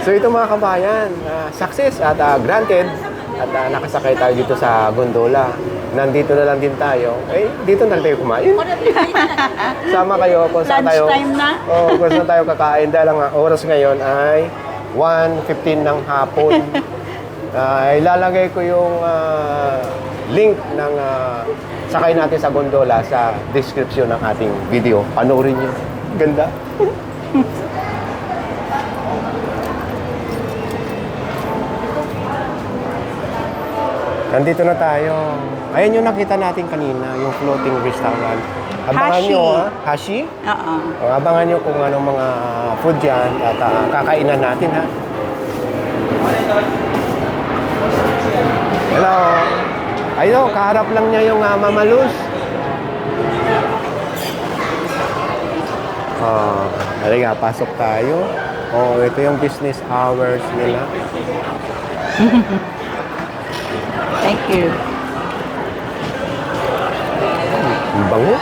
So ito mga kabayan, success at granted at nakasakay tayo dito sa gondola. Nandito na lang din tayo. Eh, dito na lang tayo kumain. Sama kayo kung saan tayo. Lunchtime na. Kung saan tayo kakain. Dahil ang oras ngayon ay 1:15 ng hapon. Ilalagay ko yung link ng sakay natin sa gondola sa description ng ating video. Panoorin nyo. Ganda. Nandito na tayo. Ayan yung nakita natin kanina, yung floating restaurant. Abangan Hashi. nyo, ha? Hashi? Oo. Abangan nyo kung anong mga food dyan at kakainan natin, ha? Hello. Ayun, kaharap lang niya yung Mama Luz. Halika, pasok tayo. Ito yung business hours nila. Thank you. Ang bango.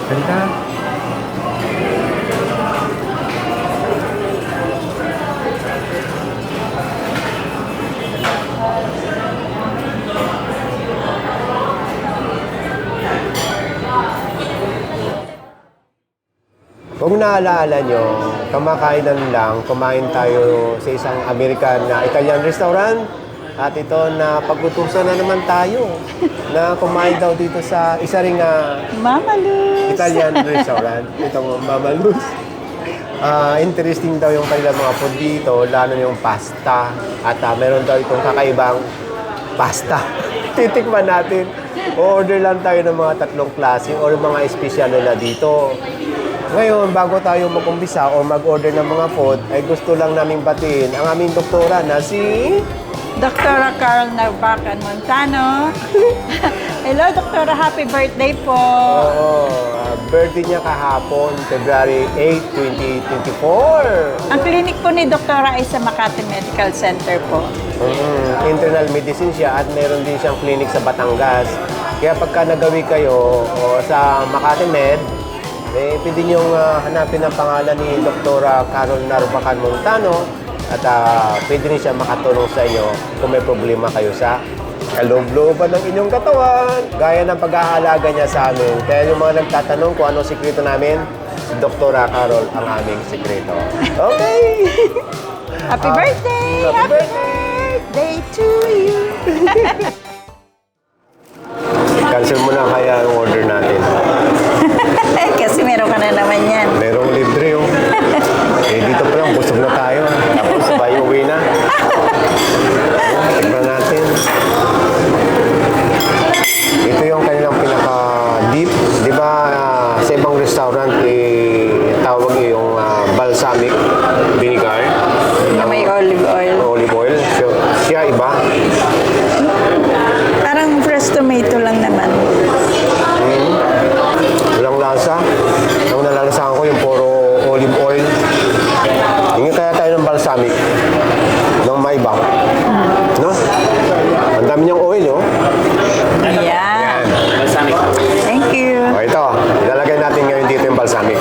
Ganda. Kung naalala nyo, kamakainan lang, kumain tayo sa isang American na Italian restaurant. At ito na pag-utusan na naman tayo na kumain daw dito sa isa ring Mama Luz. Italian restaurant. Itong Mama Luz. Interesting daw yung kanilang mga food dito, lalo yung pasta. At meron daw itong kakaibang pasta. Titikman natin. Order lang tayo ng mga 3 klase or mga espesyal nila dito. Ngayon, bago tayo mag-umpisa o mag-order ng mga food, ay gusto lang naming batiin ang aming doktora na si... Dr. Carol Narvacan Montano. Hello, Dr. Happy birthday po. Birthday niya kahapon, February 8, 2024. Ang clinic po ni Dr. ay sa Makati Medical Center po. Internal medicine siya at meron din siyang clinic sa Batangas. Kaya pagka nagawi kayo sa Makati Med, pwede niyong hanapin ang pangalan ni Dr. Carol Narvacan Montano at pwede rin siya makatulong sa inyo kung may problema kayo sa kaloob-looban ng inyong katawan. Gaya ng pag-aalaga niya sa amin. Kaya yung mga nagtatanong kung anong sikreto namin, si Dr. Carol ang aming sikreto. Okay! Happy birthday! Happy birthday to you! Cancel mo na kaya ang order natin. Kasi meron ka na naman yan. Merong libre oh. Dito pa lang, busog na tayo. Tapos sabay uwi na. Tignan natin. Ito yung kanilang pinaka-deep. Di ba sa ibang restaurant, tawag yung balsamic vinegar. Na may olive oil. Olive oil. So, siya iba. Parang fresh tomato lang naman. Walang lasa. Ang nalalasahan ko yung puro olive oil. Tingin kaya tayo ng balsamic. Ng maiba. No? Ang dami niyang oil, oh. Ayan. Balsamic. Thank you. O ito, ilalagay natin ngayon dito yung balsamic.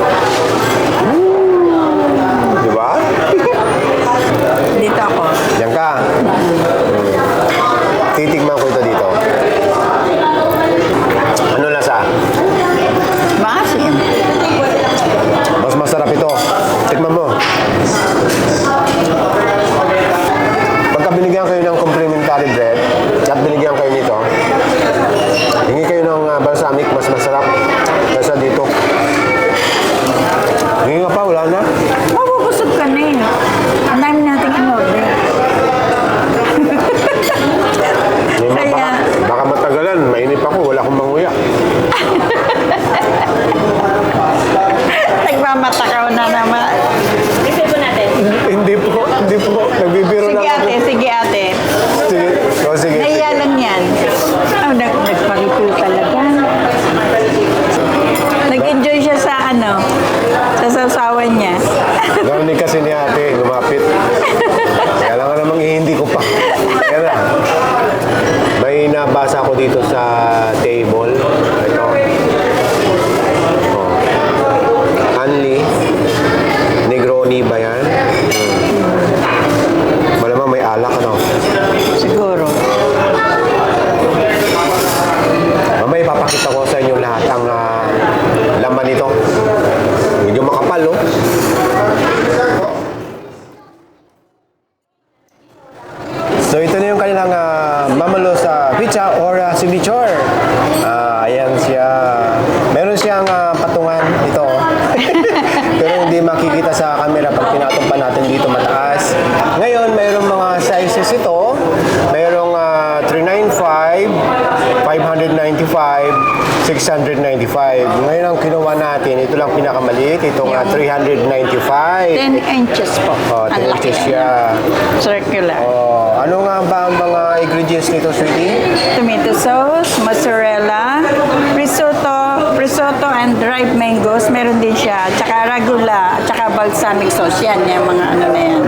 Meron siyang patungan ito. Pero hindi makikita sa camera pag pinatong pa natin dito mataas. Ngayon, mayroong mga sizes ito. Mayroong 395, 595, 695. Ngayon ang kinuha natin, ito lang pinakamaliit. Itong 395. 10 inches po. Oh, Ang 10 laki. inches siya. Circular. Oh, ano nga ba ang mga ingredients nito, sweetie? Tomato sauce, mozzarella, risotto and dried mangoes. Meron din siya. Tsaka ragula, tsaka balsamic sauce. Yan, yung mga ano na yan.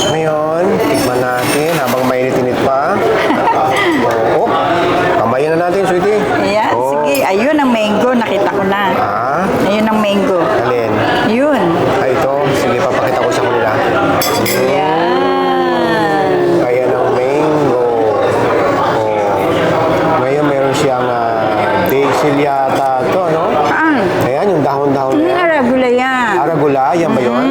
Ngayon, tikman natin habang mainit-init pa. Oh, kamayin na natin, sweetie. Ayan, Oh. sige. Ayun ang mango. Nakita ko na. Ah, Ayun ang mango. alin? Yun. Ay, ito. Sige, papakita ko sa kanila. Ayan. Ayan ang mango. Oh. Ngayon, meron siyang basil yata ito, no? Saan? Ayan, yung dahon-dahon na yan. Ragula yan. Aragula, yan ba yun?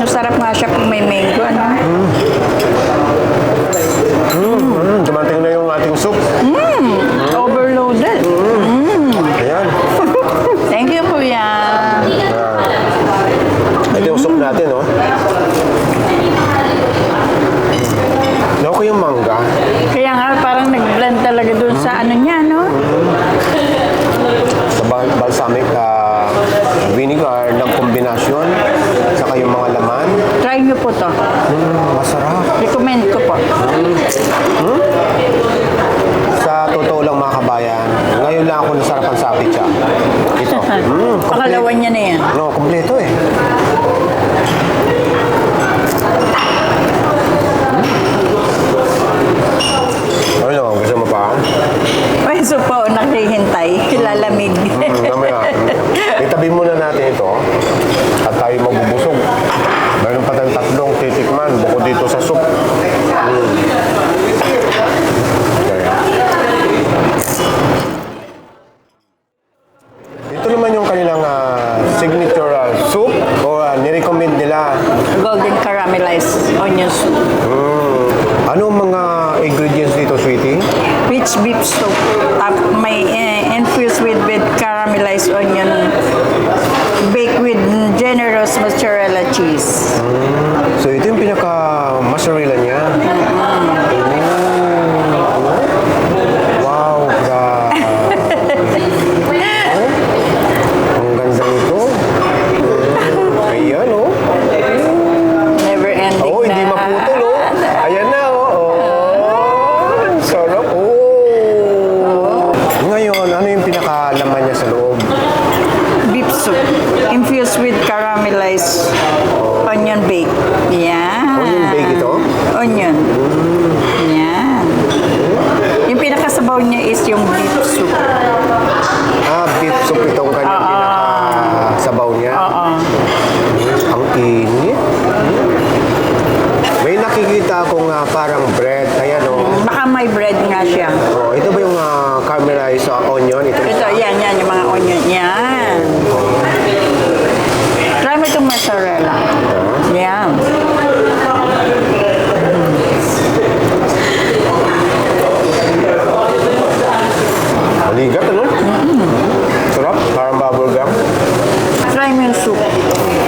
Masarap nga siya kung may mango, ano? Dumating na yung ating soup. Overloaded. Ayan. Thank you, Kuya. Ito yung soup natin, no? Loko yung mangga. Kaya nga, parang nag-blend talaga dun sa ano niya, no? Sa balsamic vinegar ng kombinasyon. Saka yung mga laman. Try niyo po to. Masarap. Recommend ko po. Sa totoo lang mga kabayan, ngayon lang ako nasarapan sa pizza. Ito. Pangalawa niya na yan. No, kompleto eh. Ano, gusto mo pa? Ay, so po, naghihintay. Lalamig. Mamaya. Itabi muna natin ito at tayo mabubusog. Mayroon pa tayong tatlong titikman bukod dito sa soup. Ito naman yung kanilang signature soup o nirecommend nila. Golden caramelized onion soup. Ano ang mga ingredients dito, sweetie? Rich beef soup. May infused with caramelized onion. Baked with generous mozzarella cheese. So ito yung pinaka-mozzarella niya. Wow, grabe. Ang ganda nito. Ayan, oh. Never ending Oh, hindi na. maputol, oh. Ayan na, oh. Oh, sarap, oh. Ngayon, ano yung pinakalaman niya sa loob? Beef soup. Infused with caramelized onion bake. Yan. Onion bake ito? Onion. Yan. Yung pinakasabaw niya is yung beef soup. Beef soup itong kanyang pinakasabaw niya. Oo. Ang init. May nakikita akong parang bread. Ayan, oh. Baka may bread nga siya. Oh, ito ba yung caramelized onion? Ito. Ito, yan, yung mga onion. Yan. Try mo itong mozzarella. Yan. Maligat, ano? Sarap. Parang bubble gum. Try mo yung soup.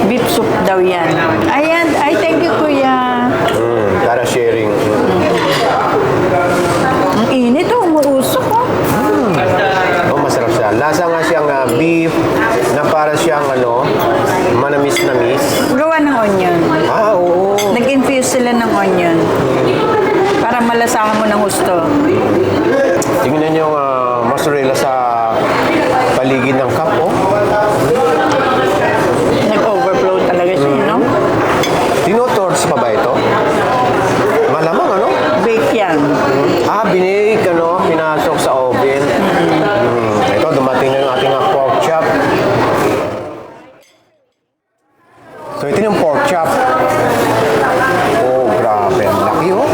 Beef soup daw yan. Ayan. Ay, thank you, Kuya. Para sharing. Ang init, oh. Umuusok, oh. Oh, masarap siya. Lasa nga siyang beef na para siyang manamis-namis. Gawa ng onion. Oo. Nag-infuse sila ng onion. Para malasahan mo ng gusto. Tingnan niyo yung mozzarella sa paligid ng cup, oh. Nag-overflow talaga siya, no? Tinotorch pa ba ito? Malamang, ano? Bake yan. Binake, pinasok sa oven. Ito, dumating na yung ating pork chop. So, ito yung pork chop. Oh, grabe. Ang laki, oh.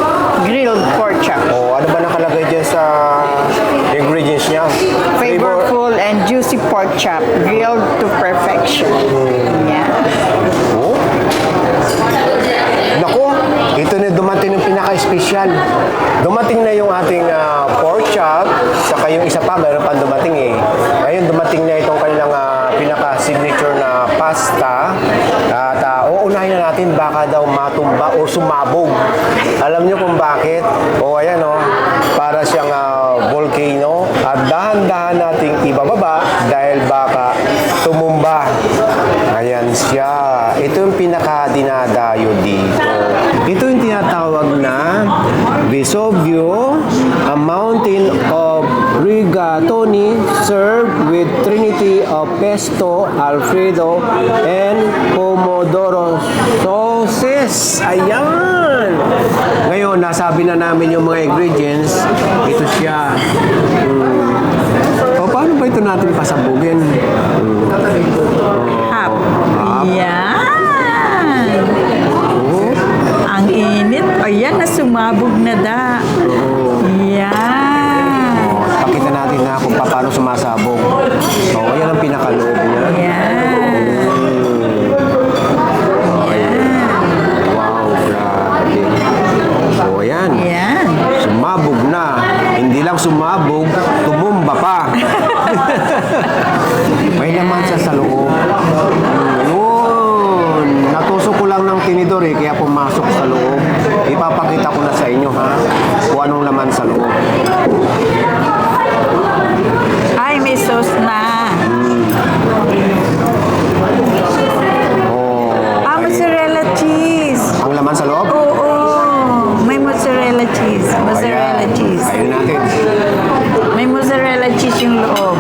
Grilled pork chop. Oh, ano ba nakalagay dyan sa ingredients niya? Flavorful and juicy pork chop. Grilled to perfection. Yan. Oh. Naku, ito na dumating yung pinaka-espesyal. Dumating na yung ating pork chop Saka yung isa pa, meron pa dumating eh. Ngayon, dumating na itong kanilang pinaka-signature na pasta. At uunahin na natin baka daw matumba o sumabog. Alam niyo kung bakit? O ayan o, para siyang volcano. At dahan-dahan nating ibababa dahil baka tumumba. Ayan siya. Ito yung pinaka-dinadayo dito. Ito yung tinatawag na Vesuvio, a mountain of rigatoni served with trinity of pesto, alfredo, and pomodoro sauces. Ayan! Ngayon, nasabi na namin yung mga ingredients. Ito siya. O, paano ba ito natin pasabugin? Hap. Yan. Oh. Ang init. Ayan, na sumabog na da. Yan. Pakita natin na kung paano sumasabog. So, ayan ang pinakaloob niya. Yan. Wow, grabe. So, ayan. Yan. Sumabog na. Hindi lang sumabog, tumumba pa. May laman siya sa loob. Yun. Natusok ko lang ng tinidor eh, kaya pumasok sa loob. Ipapakita ko na sa inyo ha, kung anong laman sa loob. Ay, may sauce na. Oh, Mozzarella cheese. ang laman sa loob? Oo. May mozzarella cheese. Mozzarella Ayan. cheese. Ayun natin. May mozzarella cheese yung loob.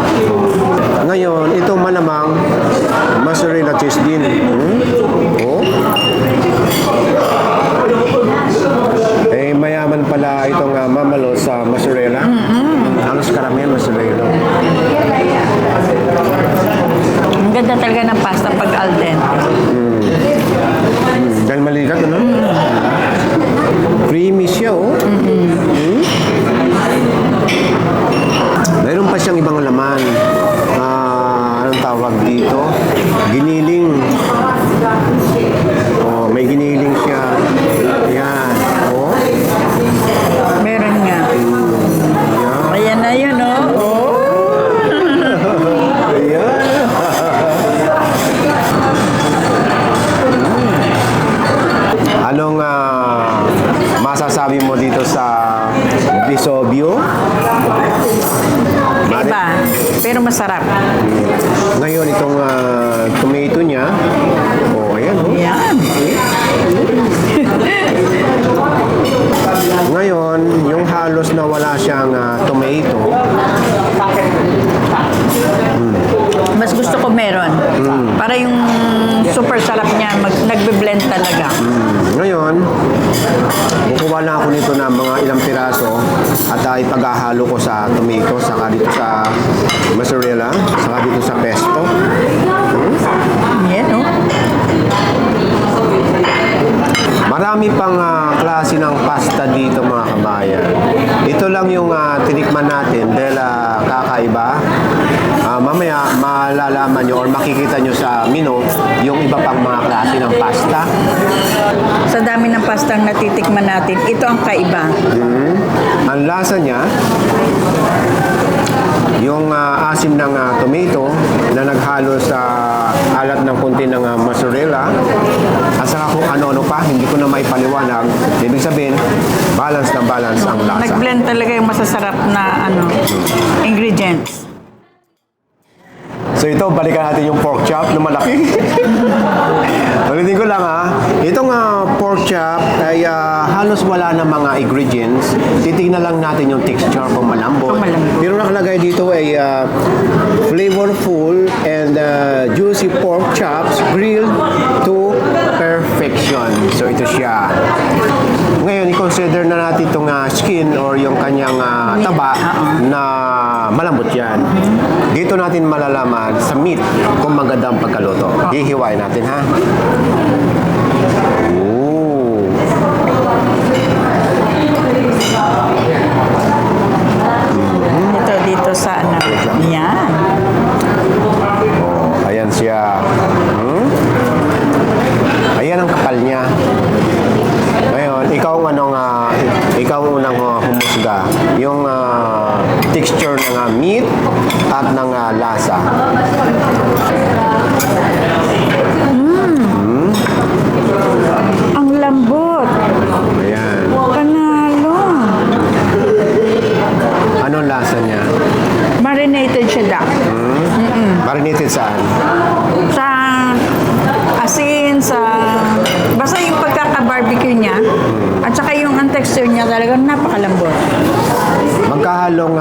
Ngayon, ito malamang mozzarella cheese din. Oh. Eh, mayaman pala itong mamalo sa mozzarella. Halos karamihan mozzarella. Ang ganda talaga ng pasta pag al dente. Dahil maligat, ano? Creamy siya, oh. Mayroon pa siyang ibang laman. Anong tawag dito? Giniling. Oh, may giniling siya. Ayan. Oh. Meron nga. Ayan. Ayan na yun, oh. Ayan. Anong masasabi mo dito sa Vesuvio? Iba. Pero masarap. Ngayon, itong tomato niya. Oh, ayan. Oh. Yan. Ngayon, yung halos na wala siyang tomato. Mas gusto ko meron. Para yung super sarap niya, nagbe-blend talaga. Ngayon, kukuha na ako nito ng mga ilang piraso at ipaghahalo ko sa tomato, saka dito sa mozzarella, saka dito sa pesto. Yan, oh. Marami pang klase ng pasta dito mga kabayan. Ito lang yung tinikman natin dahil kakaiba. Mamaya malalaman nyo or makikita nyo sa menu yung iba pang mga klase ng pasta. Sa dami ng pastang natitikman natin, ito ang kaiba. Ang lasa niya, yung asim ng tomato na naghalo sa alat ng konti ng mozzarella at saka kung ano-ano pa, hindi ko na maipaliwanag. Ibig sabihin, balance na balance ang lasa. Nag-blend talaga yung masasarap na ingredients. So ito, balikan natin yung pork chop na malaki. Ulitin ko lang itong pork chop ay halos wala na mga ingredients. Titignan lang natin yung texture kung malambot. Kung malambot. Pero nakalagay dito ay flavorful and juicy pork chops grilled to perfection. So ito siya. Ngayon, i-consider na natin itong skin or yung kanyang taba na malambot yan. Dito natin malalaman sa meat kung maganda ang pagkaluto. Hihiwain natin, ha? Ooh. Ito dito sa Yan. Oh, ayan siya. Ayan ang kapal niya. Ngayon, ikaw ang unang humusga. Yung texture texture ng meat at ng lasa. Ang lambot. Ayan. Panalo. Anong lasa niya? Marinated siya da. Marinated saan? Sa asin, sa... Basta yung pagkaka-barbecue niya, at saka yung ang texture niya talagang napakalambot. Magkahalong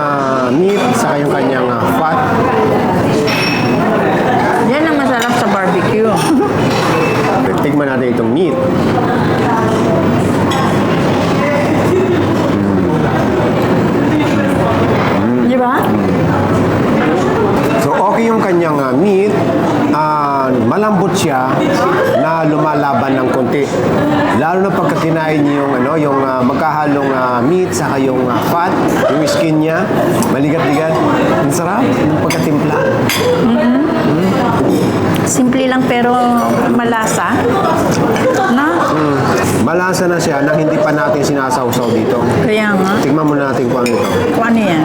meat sa yung kanyang fat. Yan ang masarap sa barbecue. Tignan natin itong meat. Di ba? So okay yung kanyang meat, malambot siya na lumalaban ng konti. Lalo na pagka kinain niyo yung magkahalong meat saka yung fat, yung skin niya, maligat-ligat. Ang sarap ng pagkatimpla. Simple lang pero malasa. No? Malasa na siya nang hindi pa natin sinasawsaw dito. Kaya nga. Tingnan muna natin kung ano ito. Kung ano yan?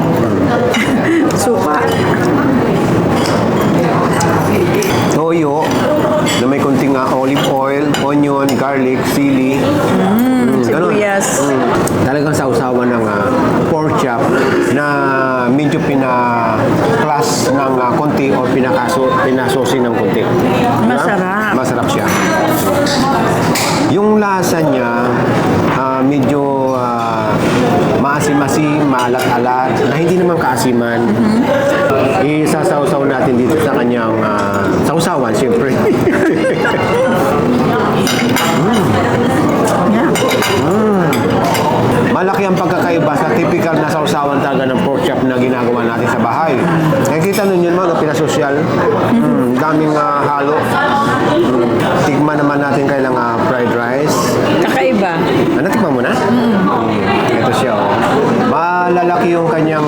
Suka. Toyo na may konting olive oil, onion, garlic, sili. Ganun. Sibuyas. Talagang sausawan ng pork chop na medyo pina-plus ng konti o pinasosi ng konti. Masarap. Masarap siya. Yung lasa niya, medyo maasim-asim, maalat-alat, na hindi naman kaasiman. Isasawsaw natin dito sa kanyang sausawan, siyempre. Yeah. Malaki ang pagkakaiba sa typical na sausawan talaga ng pork chop na ginagawa natin sa bahay. Nakikita nun yun mga pinasosyal. Daming halo. Tigman naman natin kailang fried rice. Kakaiba. Tikman mo na? Ito siya. Oh. Malalaki yung kanyang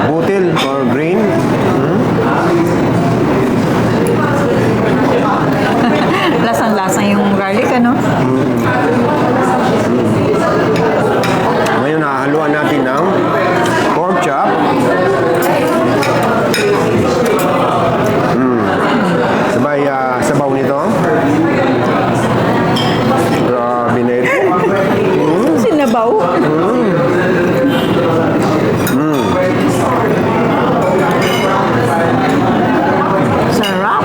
butil or grain. Lasang-lasang yung garlic, ano? Ngayon, haluan natin ng pork chop. Sabay sabaw nito. Grabe na ito. Sinabaw. Sarap.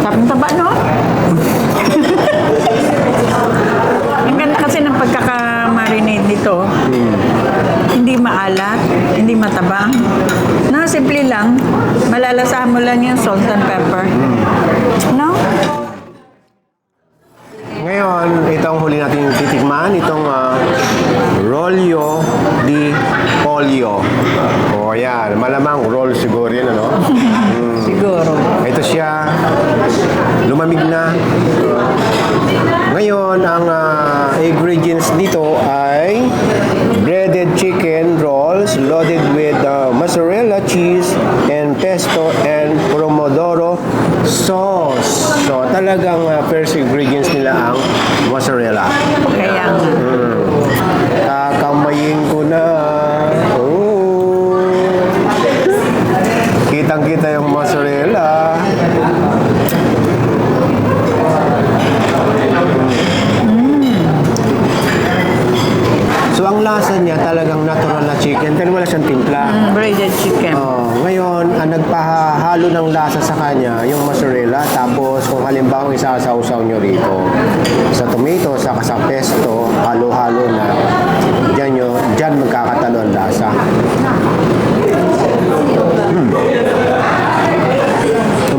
Sarap ng taba, no? Ang ganda kasi ng pagkaka-marinate nito. Hindi maalat, hindi matabang. No, simple lang. Malalasahan mo lang yung salt and pepper. No? Ngayon, itong huli natin titikman, itong rollo di pollo. O yan, malamang roll siguro yan, ano? Siguro. Ito siya, lumamig na. Ngayon, ang ingredients dito ay breaded chicken rolls loaded with mozzarella cheese and pesto and pomodoro sauce. So, talagang first ingredients nila ang mozzarella. Kaya nga. Kakamayin ko na. Oh. Kitang-kita yung mozzarella. So, ang lasa niya talagang natural na chicken. Pero wala siyang timpla. Breaded chicken. Ngayon, ang nagpahalo ng lasa sa kanya, yung mozzarella, tapos kung halimbawa isasawsaw nyo rito sa tomato, saka sa pesto, halo-halo na, dyan magkakatalo ang lasa.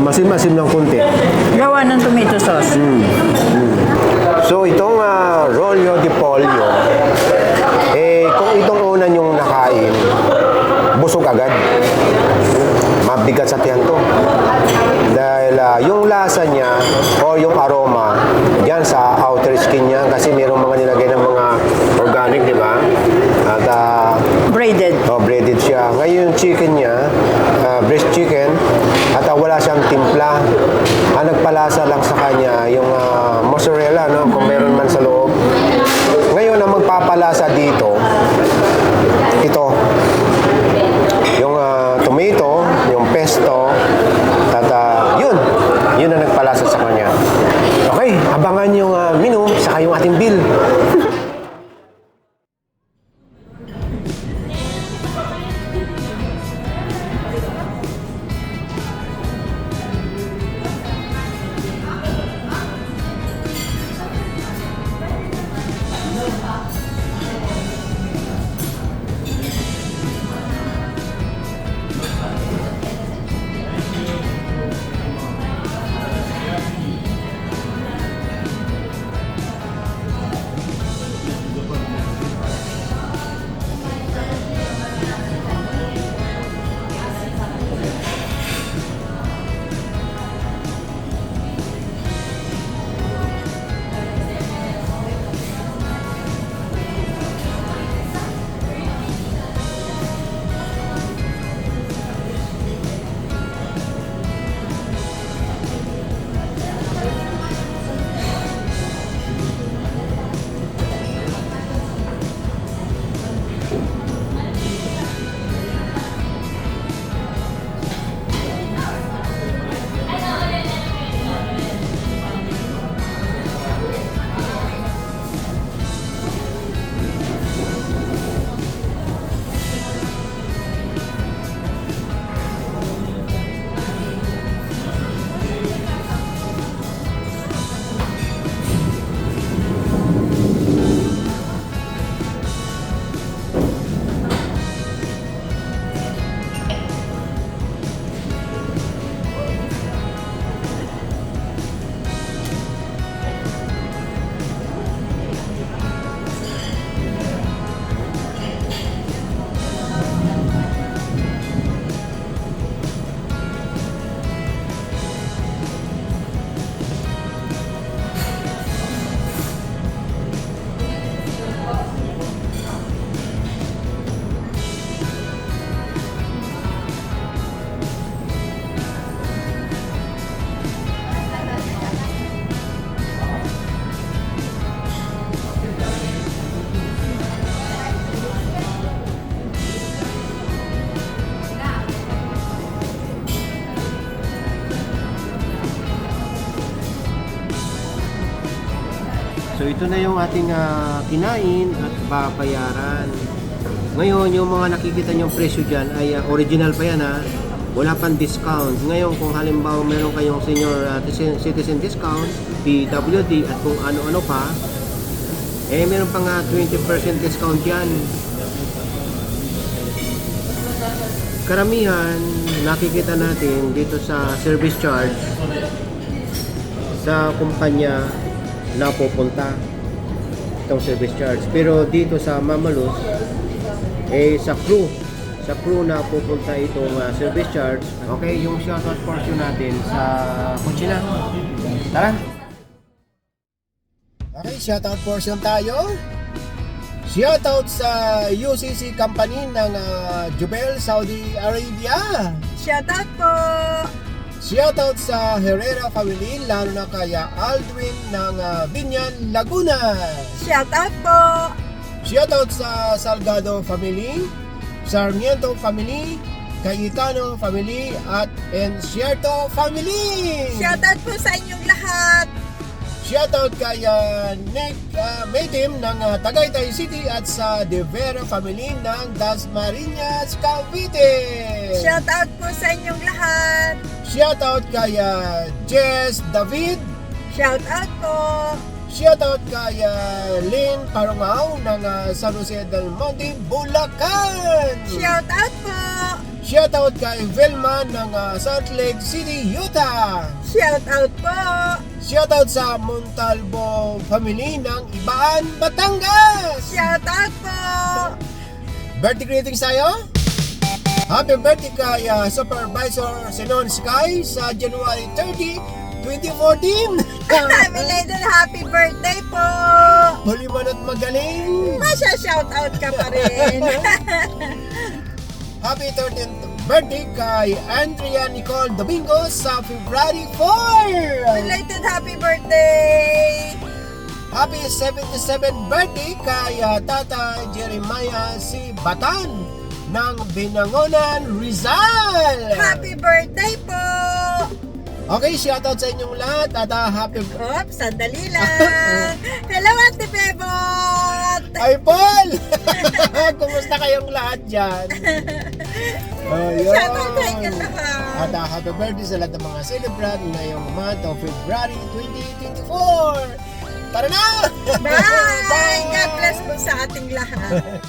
Masim-masim ng konti. Gawa ng tomato sauce. So, itong rollo di pollo, kung itong una yung nakain, busog agad. Mabigat sa tiyan to. Dahil yung lasa niya o yung aroma dyan sa outer skin niya kasi mayroong mga nilagay ng mga organic, di ba? At Breaded. breaded siya. Ngayon yung chicken niya, breast chicken, at wala siyang timpla. Ang nagpalasa lang sa kanya yung mozzarella, no? Kung meron man sa loob. Ngayon, ang magpapalasa dito, ito, ito na yung ating kinain at babayaran. Ngayon, yung mga nakikita niyong presyo dyan ay original pa yan ha. Wala pang discount. Ngayon, kung halimbawa meron kayong senior citizen discount, PWD at kung ano-ano pa, meron pang 20% discount yan. Karamihan, nakikita natin dito sa service charge sa kumpanya na pupunta itong service charge. Pero dito sa Mamalos, sa crew na pupunta itong service charge. Okay, yung shoutout portion natin sa kutsina. Tara! Okay, shoutout portion tayo. Shoutout sa UCC company ng Jubail, Saudi Arabia. Shoutout po! Shoutout sa Herrera family, lalo na kaya Aldwin ng Binyan, Laguna. Shoutout po! Shoutout sa Salgado family, Sarmiento family, Cayetano family, at Encierto family. Shoutout po sa inyong lahat! Shoutout kay Nick Maytim ng Tagaytay City at sa De Vera family ng Dasmariñas, Cavite. Shoutout po sa inyong lahat! Shoutout kay Jess David. Shoutout po! Shoutout kay Lynn Parungaw ng San Jose del Monte, Bulacan. Shoutout po! Shoutout kay Velma ng Salt Lake City, Utah. Shoutout po! Shoutout sa Montalbo family ng Ibaan, Batangas. Shoutout po! Birthday greetings tayo. Happy birthday kay Supervisor Senon Sky sa January 30, 2014. Belated happy birthday po! Huli man at magaling. Masya-shoutout ka pa rin! Happy 13th birthday kay Andrea Nicole Domingo sa February 4. Belated happy birthday! Happy 77th birthday kay Tata Jeremiah C. Batan ng Binangonan, Rizal. Happy birthday po! Okay, shoutout sa inyong lahat at happy Oops, sandali lang! Hello, Ate Bebot! Ay, Paul! Kumusta kayong lahat dyan? Ayun. Shoutout sa inyong lahat! At happy birthday sa lahat ng mga celebrant ngayong month of February 2024. Tara na! Bye! God bless po sa ating lahat.